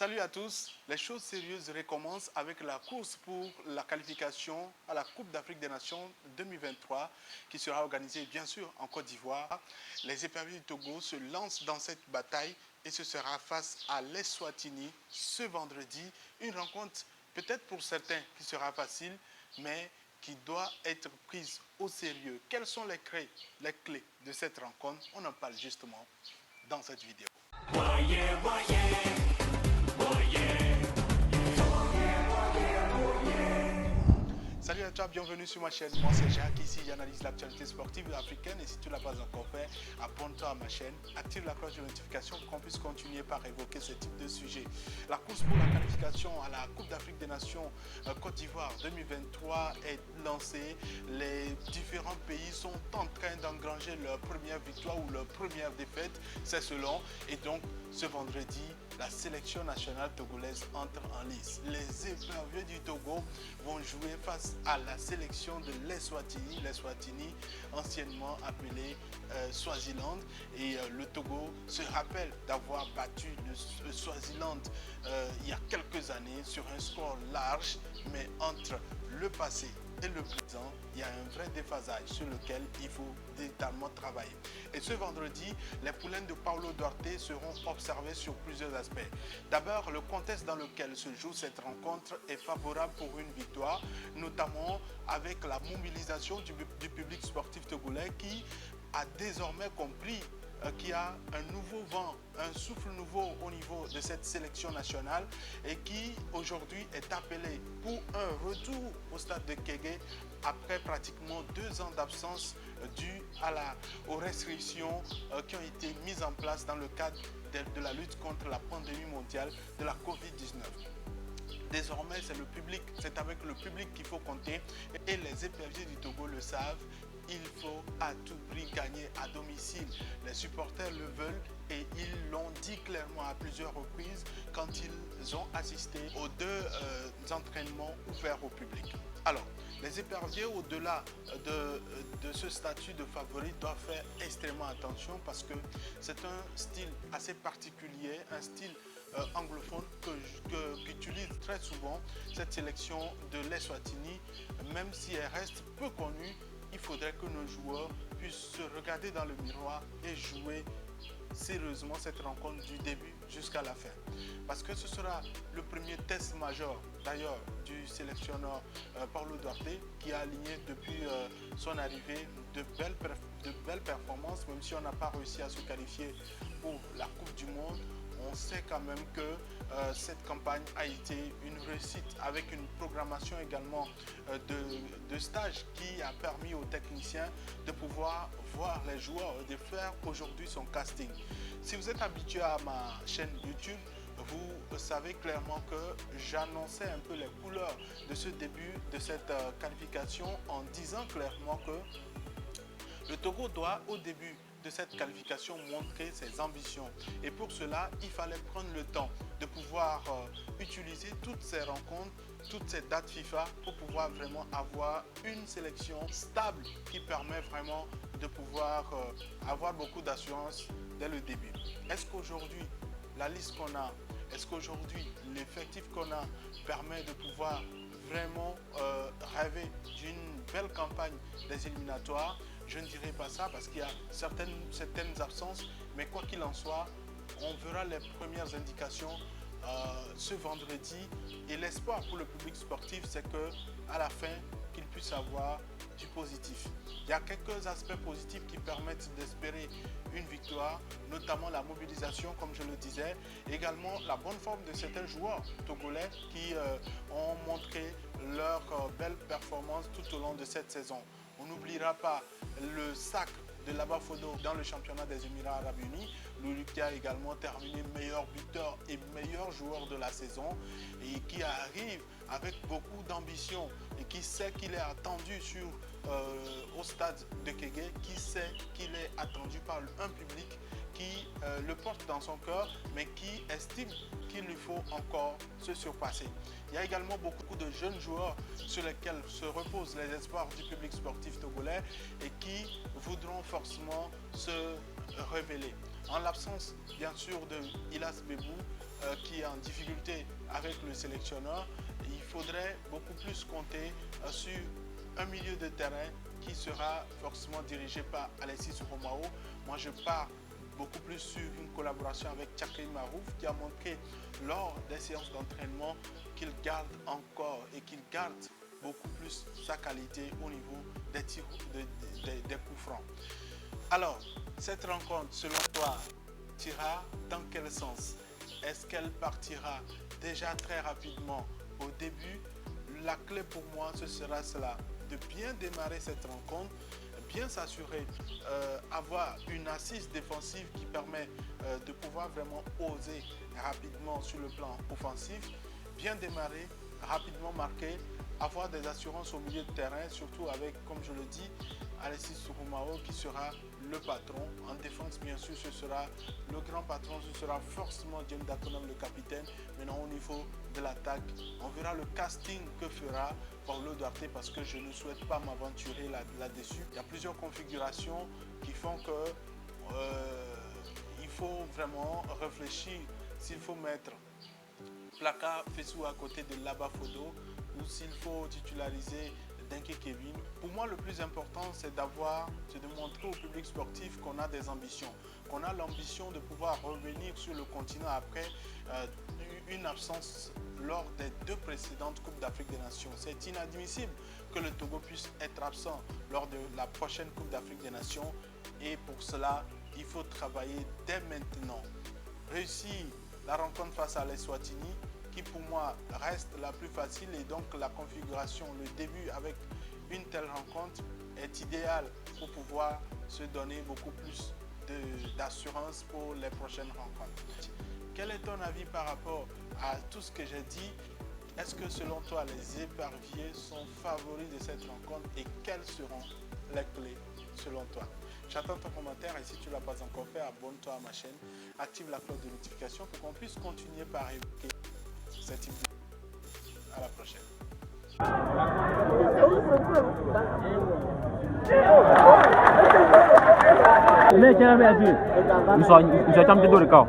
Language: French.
Salut à tous, les choses sérieuses recommencent avec la course pour la qualification à la Coupe d'Afrique des Nations 2023 qui sera organisée bien sûr en Côte d'Ivoire. Les éperviers du Togo se lancent dans cette bataille et ce sera face à l'Eswatini ce vendredi. Une rencontre peut-être pour certains qui sera facile mais qui doit être prise au sérieux. Quelles sont les clés de cette rencontre? On en parle justement dans cette vidéo. Salut à toi, bienvenue sur ma chaîne. Moi c'est Jacques, ici j'analyse l'actualité sportive africaine et si tu ne l'as pas encore fait, abonne-toi à ma chaîne, active la cloche de notification pour qu'on puisse continuer par évoquer ce type de sujet. La course pour la qualification à la Coupe d'Afrique des Nations Côte d'Ivoire 2023 est lancée. Les différents pays sont en train d'engranger leur première victoire ou leur première défaite, c'est selon. Et donc ce vendredi, la sélection nationale togolaise entre en lice. Les éperviers du Togo vont jouer face à la sélection de l'Eswatini, anciennement appelée Swaziland. Et le Togo se rappelle d'avoir battu le Swaziland il y a quelques années sur un score large, mais entre le passé et le présent, il y a un vrai déphasage sur lequel il faut véritablement travailler. Et ce vendredi, les poulains de Paulo Duarte seront observés sur plusieurs aspects. D'abord, le contexte dans lequel se joue cette rencontre est favorable pour une victoire, notamment avec la mobilisation du public sportif togolais qui a désormais compris qu'il y a un nouveau vent, un souffle nouveau au niveau de cette sélection nationale et qui aujourd'hui est appelé pour un retour au stade de Kégué après pratiquement 2 ans d'absence dû aux restrictions qui ont été mises en place dans le cadre de la lutte contre la pandémie mondiale de la Covid-19. Désormais, c'est avec le public qu'il faut compter et les éperviers du Togo le savent. Il faut à tout prix gagner à domicile. Les supporters le veulent et ils l'ont dit clairement à plusieurs reprises quand ils ont assisté aux 2 entraînements ouverts au public. Alors, les éperviers, au-delà de ce statut de favori, doivent faire extrêmement attention parce que c'est un style assez particulier, un style anglophone qu'utilise très souvent cette sélection de l'Eswatini, même si elle reste peu connue. Il faudrait que nos joueurs puissent se regarder dans le miroir et jouer sérieusement cette rencontre du début jusqu'à la fin. Parce que ce sera le premier test majeur d'ailleurs du sélectionneur Paulo Duarte qui a aligné depuis son arrivée de belles performances, même si on n'a pas réussi à se qualifier pour la Coupe du Monde. On sait quand même que cette campagne a été une réussite avec une programmation également de stage qui a permis aux techniciens de pouvoir voir les joueurs et de faire aujourd'hui son casting. Si vous êtes habitué à ma chaîne YouTube, vous savez clairement que j'annonçais un peu les couleurs de ce début de cette qualification en disant clairement que le Togo doit au début de cette qualification montrer ses ambitions et pour cela il fallait prendre le temps de pouvoir utiliser toutes ces rencontres, toutes ces dates FIFA pour pouvoir vraiment avoir une sélection stable qui permet vraiment de pouvoir avoir beaucoup d'assurance dès le début. Est-ce qu'aujourd'hui la liste qu'on a, est-ce qu'aujourd'hui l'effectif qu'on a permet de pouvoir vraiment rêver d'une belle campagne des éliminatoires? Je ne dirais pas ça parce qu'il y a certaines absences, mais quoi qu'il en soit, on verra les premières indications ce vendredi. Et l'espoir pour le public sportif, c'est qu'à la fin, qu'il puisse avoir du positif. Il y a quelques aspects positifs qui permettent d'espérer une victoire, notamment la mobilisation, comme je le disais, également la bonne forme de certains joueurs togolais qui ont montré leur belle performance tout au long de cette saison. On n'oubliera pas le sacre de Labafodo dans le championnat des Émirats Arabes Unis, lui qui a également terminé meilleur buteur et meilleur joueur de la saison et qui arrive avec beaucoup d'ambition et qui sait qu'il est attendu au stade de Kégué, qui sait qu'il est attendu par un public qui le porte dans son cœur, mais qui estime qu'il lui faut encore se surpasser. Il y a également beaucoup de jeunes joueurs sur lesquels se reposent les espoirs du public sportif togolais et qui voudront forcément se révéler. En l'absence, bien sûr, de Ilas Bebou, qui est en difficulté avec le sélectionneur, il faudrait beaucoup plus compter sur un milieu de terrain qui sera forcément dirigé par Alexis Romao. Moi, je pars beaucoup plus sur une collaboration avec Tchakri Marouf qui a montré lors des séances d'entraînement qu'il garde encore et qu'il garde beaucoup plus sa qualité au niveau des tirs, des coups francs. Alors, cette rencontre, selon toi, partira dans quel sens? Est-ce qu'elle partira déjà très rapidement au début? La clé pour moi, ce sera cela, de bien démarrer cette rencontre, bien s'assurer, avoir une assise défensive qui permet de pouvoir vraiment oser rapidement sur le plan offensif, bien démarrer, rapidement marquer, avoir des assurances au milieu de terrain, surtout avec, comme je le dis, Alexis Romao qui sera le patron. En défense, bien sûr, ce sera le grand patron, ce sera forcément James Dakonam, le capitaine. Maintenant, au niveau de l'attaque, on verra le casting que fera Paulo Duarte parce que je ne souhaite pas m'aventurer là-dessus. Il y a plusieurs configurations qui font que il faut vraiment réfléchir s'il faut mettre Plaka Fessou à côté de Laba Fodo ou s'il faut titulariser Denke Kevin. Pour moi, le plus important, c'est de montrer au public sportif qu'on a des ambitions, qu'on a l'ambition de pouvoir revenir sur le continent après une absence lors des 2 précédentes Coupes d'Afrique des Nations. C'est inadmissible que le Togo puisse être absent lors de la prochaine Coupe d'Afrique des Nations et pour cela, il faut travailler dès maintenant. Réussir la rencontre face à l'Eswatini, qui pour moi reste la plus facile et donc la configuration, le début avec une telle rencontre est idéal pour pouvoir se donner beaucoup plus d'assurance pour les prochaines rencontres. Quel est ton avis par rapport à tout ce que j'ai dit? Est-ce que selon toi les éperviers sont favoris de cette rencontre et quelles seront les clés selon toi? J'attends ton commentaire et si tu ne l'as pas encore fait, abonne-toi à ma chaîne, active la cloche de notification pour qu'on puisse continuer par évoquer cette vidéo. À la prochaine. Me kira me ati. Musa champion do recall.